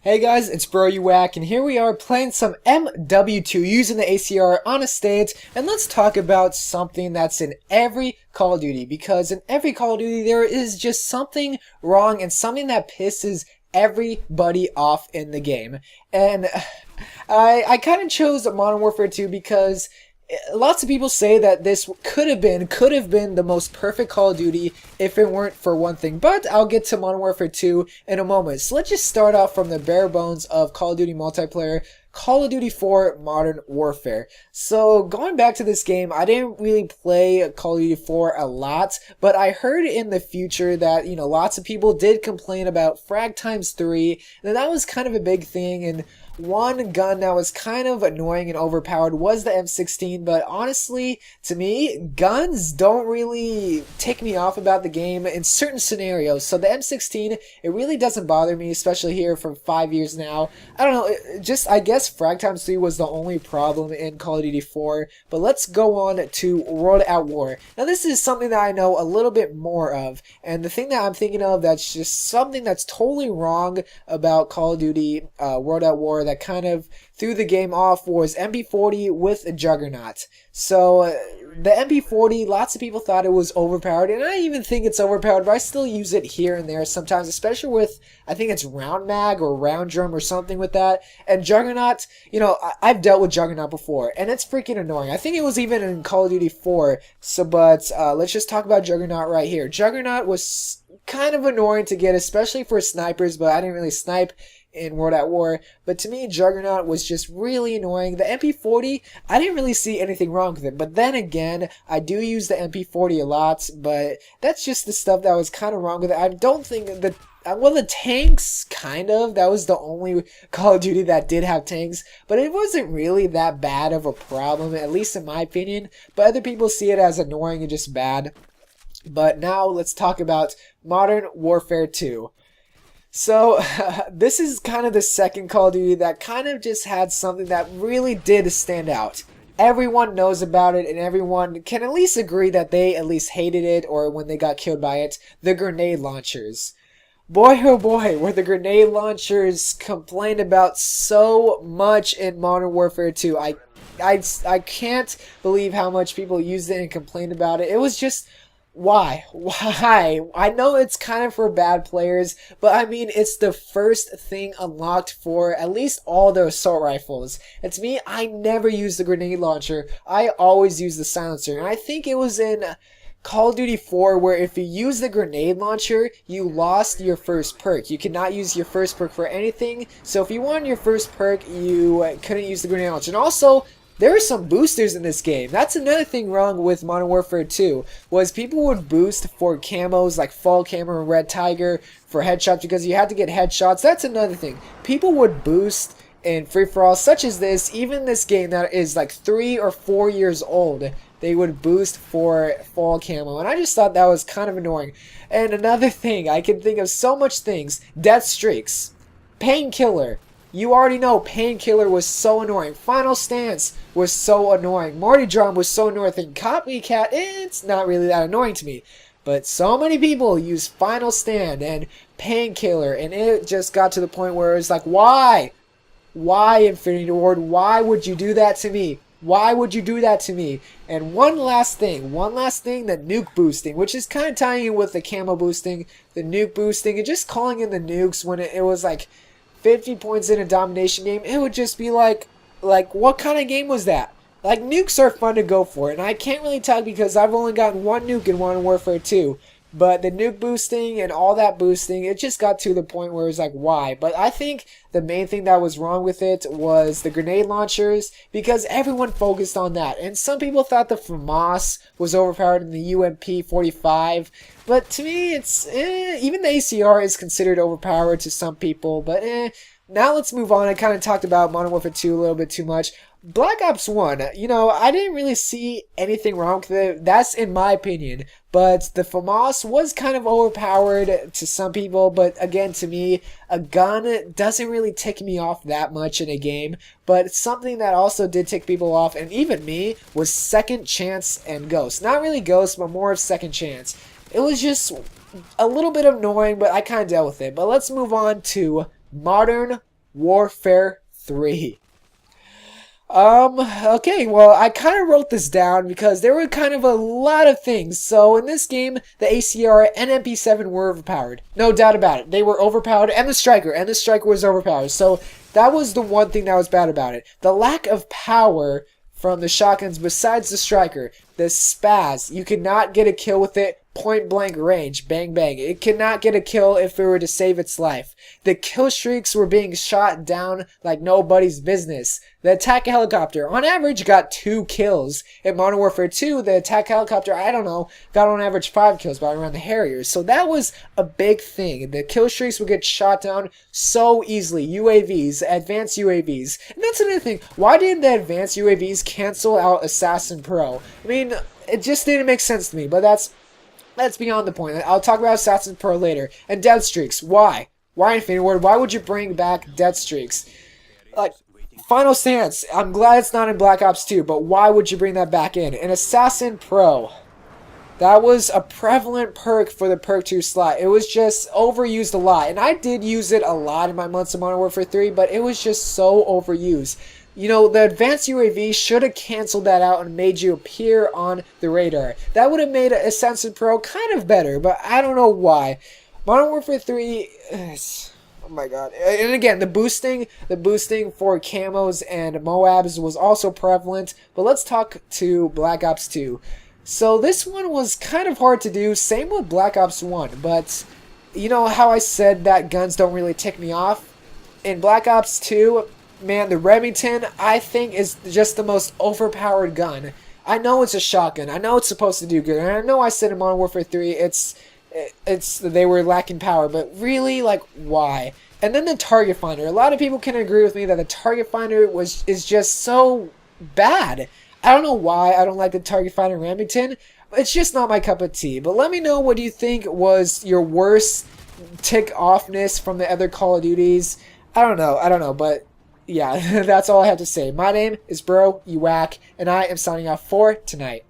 Hey guys, it's Bro You WACK, and here we are playing some MW2 using the ACR on a stage, and let's talk about something that's in every Call of Duty, because in every Call of Duty there is just something wrong and something that pisses everybody off in the game. And I kind of chose Modern Warfare 2 because lots of people say that this could have been the most perfect Call of Duty if it weren't for one thing, but I'll get to Modern Warfare 2 in a moment. So let's just start off from the bare bones of Call of Duty multiplayer, Call of Duty 4 Modern Warfare. So going back to this game, I didn't really play Call of Duty 4 a lot, but I heard in the future that, lots of people did complain about frag times 3, and that was kind of a big thing. And one gun that was kind of annoying and overpowered was the M16, but honestly, to me, guns don't really tick me off about the game in certain scenarios. So the M16, it really doesn't bother me, especially here for 5 years now. I don't know, I guess frag times 3 was the only problem in Call of Duty 4, but let's go on to World at War. Now this is something that I know a little bit more of, and the thing that I'm thinking of that's just something that's totally wrong about Call of Duty World at War that kind of threw the game off was MP40 with a Juggernaut. So the MP40, lots of people thought it was overpowered, and I even think it's overpowered, but I still use it here and there sometimes, especially with, I think it's round mag or round drum or something with that. And Juggernaut, I've dealt with Juggernaut before, and it's freaking annoying. I think it was even in Call of Duty 4, but let's just talk about Juggernaut right here. Juggernaut was kind of annoying to get, especially for snipers, but I didn't really snipe in World at War, but to me Juggernaut was just really annoying. The MP40, I didn't really see anything wrong with it, but then again, I do use the MP40 a lot, but that's just the stuff that was kind of wrong with it. I don't think that, well, the tanks, kind of, that was the only Call of Duty that did have tanks, but it wasn't really that bad of a problem, at least in my opinion, but other people see it as annoying and just bad. But now let's talk about Modern Warfare 2. So, this is kind of the second Call of Duty that kind of just had something that really did stand out. Everyone knows about it, and everyone can at least agree that they at least hated it, or when they got killed by it, the grenade launchers. Boy, oh boy, were the grenade launchers complained about so much in Modern Warfare 2. I can't believe how much people used it and complained about it. It was just... Why? I know it's kind of for bad players, but I mean, it's the first thing unlocked for at least all the assault rifles. And to me, I never use the grenade launcher. I always use the silencer. And I think it was in Call of Duty 4 where if you use the grenade launcher, you lost your first perk. You cannot use your first perk for anything. So if you wanted your first perk, you couldn't use the grenade launcher. And also, there are some boosters in this game. That's another thing wrong with Modern Warfare 2, was people would boost for camos like Fall Camo and Red Tiger for headshots because you had to get headshots. That's another thing. People would boost in free-for-all such as this, even this game that is like 3 or 4 years old, they would boost for Fall Camo, and I just thought that was kind of annoying. And another thing, I can think of so much things. Death streaks. Painkiller. You already know Painkiller was so annoying. Final Stance was so annoying. Martyrdom was so annoying. Copycat, it's not really that annoying to me. But so many people use Final Stand and Painkiller, and it just got to the point where it's like, why? Why, Infinity Ward? Why would you do that to me? Why would you do that to me? And one last thing, the nuke boosting, which is kind of tying in with the camo boosting, the nuke boosting, and just calling in the nukes when it was like 50 points in a domination game. It would just be like what kind of game was that? Like, nukes are fun to go for, and I can't really tell because I've only gotten one nuke in Modern Warfare 2. But the nuke boosting and all that boosting, it just got to the point where it's like, why? But I think the main thing that was wrong with it was the grenade launchers, because everyone focused on that. And some people thought the FAMAS was overpowered in the UMP-45. But to me, it's, even the ACR is considered overpowered to some people, but Now let's move on. I kind of talked about Modern Warfare 2 a little bit too much. Black Ops 1, I didn't really see anything wrong with it. That's in my opinion. But the FAMAS was kind of overpowered to some people. But again, to me, a gun doesn't really tick me off that much in a game. But something that also did tick people off, and even me, was Second Chance and Ghost. Not really Ghost, but more of Second Chance. It was just a little bit annoying, but I kind of dealt with it. But let's move on to Modern Warfare 3. Okay, well, I kind of wrote this down because there were kind of a lot of things. So in this game, the ACR and MP7 were overpowered. No doubt about it. They were overpowered, and the Striker was overpowered. So that was the one thing that was bad about it. The lack of power from the shotguns besides the Striker. The Spaz, you could not get a kill with it. Point blank range, bang bang. It could not get a kill if it were to save its life. The kill streaks were being shot down like nobody's business. The attack helicopter, on average, got 2 kills. In Modern Warfare 2, the attack helicopter, I don't know, got on average 5 kills by around the Harriers. So that was a big thing. The kill streaks would get shot down so easily. UAVs, advanced UAVs. And that's another thing. Why did the advanced UAVs cancel out Assassin Pro? I mean, it just didn't make sense to me, but that's beyond the point. I'll talk about Assassin Pro later. And death streaks. Why? Why, Infinity Ward? Why would you bring back death streaks? Like, Final Stance. I'm glad it's not in Black Ops 2, but why would you bring that back in? And Assassin Pro. That was a prevalent perk for the perk 2 slot. It was just overused a lot. And I did use it a lot in my months of Modern Warfare 3, but it was just so overused. You know, the advanced UAV should have canceled that out and made you appear on the radar. That would have made Assassin Pro kind of better, but I don't know why. Modern Warfare 3, oh my god. And again, the boosting for camos and Moabs was also prevalent, but let's talk to Black Ops 2. So this one was kind of hard to do, same with Black Ops 1, but you know how I said that guns don't really tick me off? In Black Ops 2, man, the Remington, I think, is just the most overpowered gun. I know it's a shotgun. I know it's supposed to do good. And I know I said in Modern Warfare 3, they were lacking power. But really, like, why? And then the target finder. A lot of people can agree with me that the target finder is just so bad. I don't know why I don't like the target finder Remington. It's just not my cup of tea. But let me know what you think was your worst tick offness from the other Call of Duties. I don't know, but yeah, that's all I have to say. My name is Bro, WACK, and I am signing off for tonight.